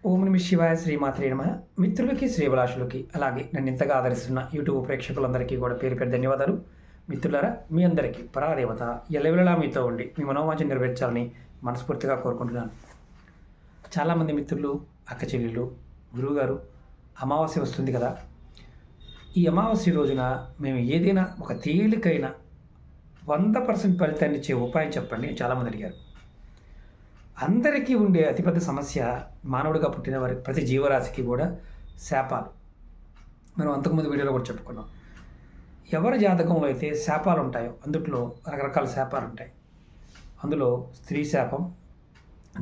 ఓం నమ శివాయ శ్రీమాత్రే నమః. మిత్రులకి శ్రీభిలాషులకి అలాగే నన్ను ఇంతగా ఆదరిస్తున్న యూట్యూబ్ ప్రేక్షకులందరికీ కూడా పేరు పేరు ధన్యవాదాలు. మిత్రులారా, మీ అందరికీ పరాదేవత ఎల్లవెల్లలా మీతో ఉండి మీ మనోవాంఛ నెరవేర్చాలని మనస్ఫూర్తిగా కోరుకుంటున్నాను. చాలామంది మిత్రులు, అక్క చెల్లెళ్ళు, గురువుగారు, అమావాస్య వస్తుంది కదా, ఈ అమావాస్య రోజున మేము ఏదైనా ఒక తేలికైన 100% ఫలితాన్ని ఇచ్చే ఉపాయం చెప్పండి చాలామంది అడిగారు. అందరికీ ఉండే అతిపెద్ద సమస్య మానవుడిగా పుట్టిన వారి ప్రతి జీవరాశికి కూడా శాపాలు. మనం అంతకుముందు వీడియోలో కూడా చెప్పుకున్నాం. ఎవరి జాతకంలో అయితే శాపాలు ఉంటాయో అందులో రకరకాల శాపాలు ఉంటాయి. అందులో స్త్రీ శాపం,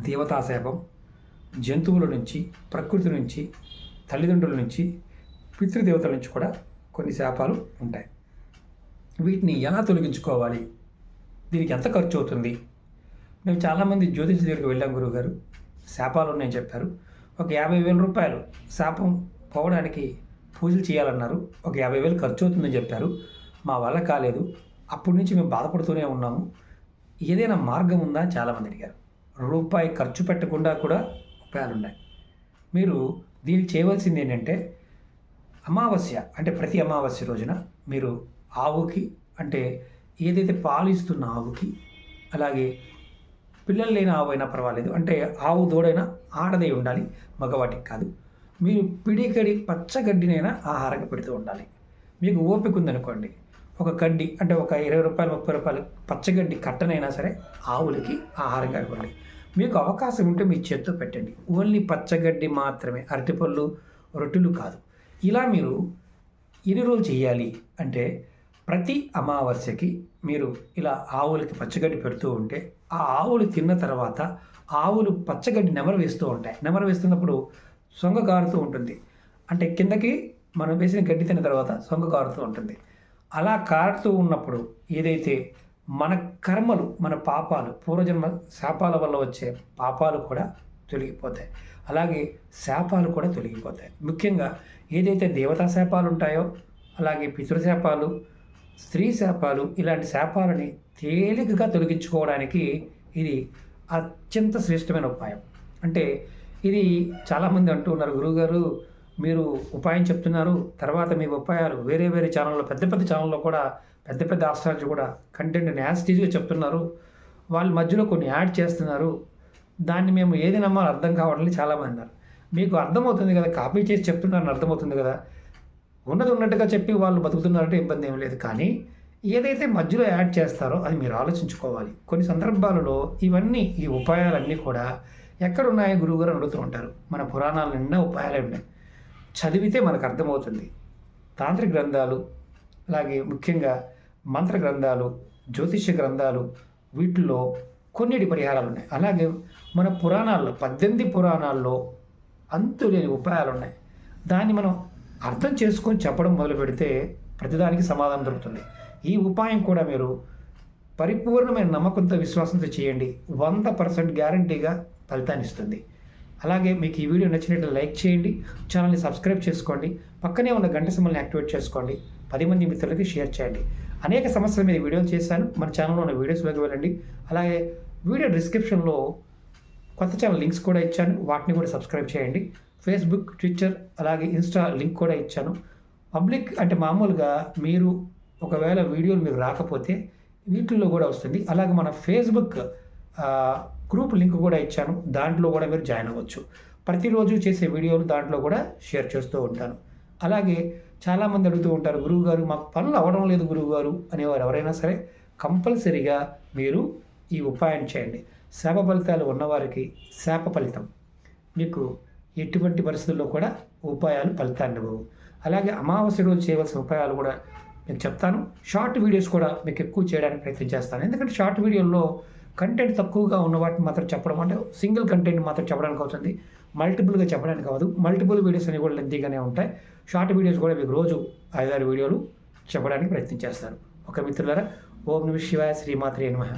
దేవతా శాపం, జంతువుల నుంచి, ప్రకృతి నుంచి, తల్లిదండ్రుల నుంచి, పితృదేవతల నుంచి కూడా కొన్ని శాపాలు ఉంటాయి. వీటిని ఎలా తొలగించుకోవాలి, దీనికి ఎంత ఖర్చు అవుతుంది? మేము చాలామంది జ్యోతిష దగ్గరికి వెళ్ళాం. గురువుగారు శాపాలు ఉన్నాయని చెప్పారు. ఒక 50,000 రూపాయలు శాపం పోవడానికి పూజలు చేయాలన్నారు. ఒక 50,000 ఖర్చు అవుతుందని చెప్పారు. మా వల్ల కాలేదు. అప్పటి నుంచి మేము బాధపడుతూనే ఉన్నాము. ఏదైనా మార్గం ఉందా అని చాలామంది అడిగారు. రూపాయి ఖర్చు పెట్టకుండా కూడా ఉపాయాలు ఉన్నాయి. మీరు దీనికి చేయవలసింది ఏంటంటే, అమావాస్య అంటే ప్రతి అమావాస్య రోజున మీరు ఆవుకి, అంటే ఏదైతే పాలు ఇస్తున్న ఆవుకి, అలాగే పిల్లలు లేని ఆవు అయినా పర్వాలేదు, అంటే ఆవు దూడైనా ఆడదై ఉండాలి, మగవాటికి కాదు. మీరు పిడికడి పచ్చగడ్డినైనా ఆహారంగా పెడుతూ ఉండాలి. మీకు ఓపిక ఉందనుకోండి, ఒక గడ్డి అంటే ఒక 20 రూపాయలు 30 రూపాయలు పచ్చగడ్డి కట్టనైనా సరే ఆవులకి ఆహారంగా ఇవ్వండి. మీకు అవకాశం ఉంటే మీ చేత్తో పెట్టండి. ఓన్లీ పచ్చగడ్డి మాత్రమే, అరటిపళ్ళు, రొట్టెలు కాదు. ఇలా మీరు ఎన్ని రోజులు చేయాలి అంటే, ప్రతి అమావాస్యకి మీరు ఇలా ఆవులకి పచ్చగడ్డి పెడుతూ ఉంటే, ఆ ఆవులు తిన్న తర్వాత ఆవులు పచ్చగడ్డి నెమరు వేస్తూ ఉంటాయి. నెమరు వేస్తున్నప్పుడు సొంగ కారుతూ ఉంటుంది. అంటే కిందకి మనం వేసిన గడ్డి తిన్న తర్వాత సొంగ కారుతూ ఉంటుంది. అలా కారుతూ ఉన్నప్పుడు ఏదైతే మన కర్మలు, మన పాపాలు, పూర్వజన్మ శాపాల వల్ల వచ్చే పాపాలు కూడా తొలగిపోతాయి. అలాగే శాపాలు కూడా తొలగిపోతాయి. ముఖ్యంగా ఏదైతే దేవతా శాపాలు ఉంటాయో, అలాగే పితృశాపాలు, స్త్రీ శాపాలు, ఇలాంటి శాపాలని తేలికగా తొలగించుకోవడానికి ఇది అత్యంత శ్రేష్టమైన ఉపాయం. అంటే ఇది చాలామంది అంటూ ఉన్నారు, గురువుగారు మీరు ఉపాయం చెప్తున్నారు, తర్వాత మీ ఉపాయాలు వేరే వేరే ఛానల్లో, పెద్ద పెద్ద ఛానల్లో కూడా, పెద్ద పెద్ద ఆస్ట్రాలజీ కూడా కంటెంట్ యాస్టీజ్గా చెప్తున్నారు, వాళ్ళ మధ్యలో కొన్ని యాడ్ చేస్తున్నారు, దాన్ని మేము ఏది నమ్మాలో అర్థం కావట్లేదు చాలామంది అన్నారు. మీకు అర్థమవుతుంది కదా, కాపీ చేసి చెప్తున్నారని అర్థమవుతుంది కదా, ఉన్నది ఉన్నట్టుగా చెప్పి వాళ్ళు బతుకుతున్నారంటే ఇబ్బంది ఏం లేదు. కానీ ఏదైతే మధ్యలో యాడ్ చేస్తారో అది మీరు ఆలోచించుకోవాలి. కొన్ని సందర్భాలలో ఇవన్నీ, ఈ ఉపాయాలన్నీ కూడా ఎక్కడున్నాయో గురువుగారు అడుగుతూ ఉంటారు. మన పురాణాలు నిండా ఉపాయాలే ఉన్నాయి, చదివితే మనకు అర్థమవుతుంది. తాంత్రిక గ్రంథాలు, అలాగే ముఖ్యంగా మంత్ర గ్రంథాలు, జ్యోతిష్య గ్రంథాలు, వీటిల్లో కొన్నిటి పరిహారాలు ఉన్నాయి. అలాగే మన పురాణాల్లో 18 పురాణాల్లో అంతులేని ఉపాయాలు ఉన్నాయి. దాన్ని మనం అర్థం చేసుకొని చెప్పడం మొదలు పెడితే ప్రతిదానికి సమాధానం దొరుకుతుంది. ఈ ఉపాయం కూడా మీరు పరిపూర్ణమైన నమ్మకంతో, విశ్వాసంతో చేయండి. 100% గ్యారంటీగా ఫలితాన్ని ఇస్తుంది. అలాగే మీకు ఈ వీడియో నచ్చినట్టు లైక్ చేయండి, ఛానల్ని సబ్స్క్రైబ్ చేసుకోండి, పక్కనే ఉన్న గంట సింబల్ని యాక్టివేట్ చేసుకోండి, 10 మంది మిత్రులకి షేర్ చేయండి. అనేక సమస్యల మీద వీడియోలు చేశాను, మన ఛానల్లో ఉన్న వీడియోస్లోకి వెళ్ళండి. అలాగే వీడియో డిస్క్రిప్షన్లో కొత్త ఛానల్ లింక్స్ కూడా ఇచ్చాను, వాటిని కూడా సబ్స్క్రైబ్ చేయండి. ఫేస్బుక్, ట్విట్టర్, అలాగే ఇన్స్టా లింక్ కూడా ఇచ్చాను. పబ్లిక్ అంటే మామూలుగా మీరు ఒకవేళ వీడియోలు మీకు రాకపోతే వీటిల్లో కూడా వస్తుంది. అలాగే మన ఫేస్బుక్ గ్రూప్ లింక్ కూడా ఇచ్చాను, దాంట్లో కూడా మీరు జాయిన్ అవ్వచ్చు. ప్రతిరోజు చేసే వీడియోలు దాంట్లో కూడా షేర్ చేస్తూ ఉంటాను. అలాగే చాలామంది అడుగుతూ ఉంటారు, గురువుగారు మాకు పనులు అవ్వడం లేదు గురువుగారు అనేవారు ఎవరైనా సరే కంపల్సరీగా మీరు ఈ ఉపాయం చేయండి. శాప ఫలితాలు ఉన్నవారికి శాప ఫలితం, మీకు ఎటువంటి పరిస్థితుల్లో కూడా ఉపాయాలు ఫలితాన్ని ఇవ్వవు. అలాగే అమావాస్య రోజు చేయవలసిన ఉపాయాలు కూడా మీకు చెప్తాను. షార్ట్ వీడియోస్ కూడా మీకు ఎక్కువ చేయడానికి ప్రయత్నం చేస్తాను. ఎందుకంటే షార్ట్ వీడియోల్లో కంటెంట్ తక్కువగా ఉన్న వాటిని మాత్రం చెప్పడం, అంటే సింగిల్ కంటెంట్ మాత్రం చెప్పడానికి అవుతుంది, మల్టిపుల్గా చెప్పడానికి అవ్వదు. మల్టిపుల్ వీడియోస్ అనేవి కూడా లెంతీగానే ఉంటాయి. షార్ట్ వీడియోస్ కూడా మీకు రోజు 5-6 వీడియోలు చెప్పడానికి ప్రయత్నం చేస్తాను. ఒక మిత్రులారా, ఓం నమః శివాయ శ్రీమాత్రే నమః.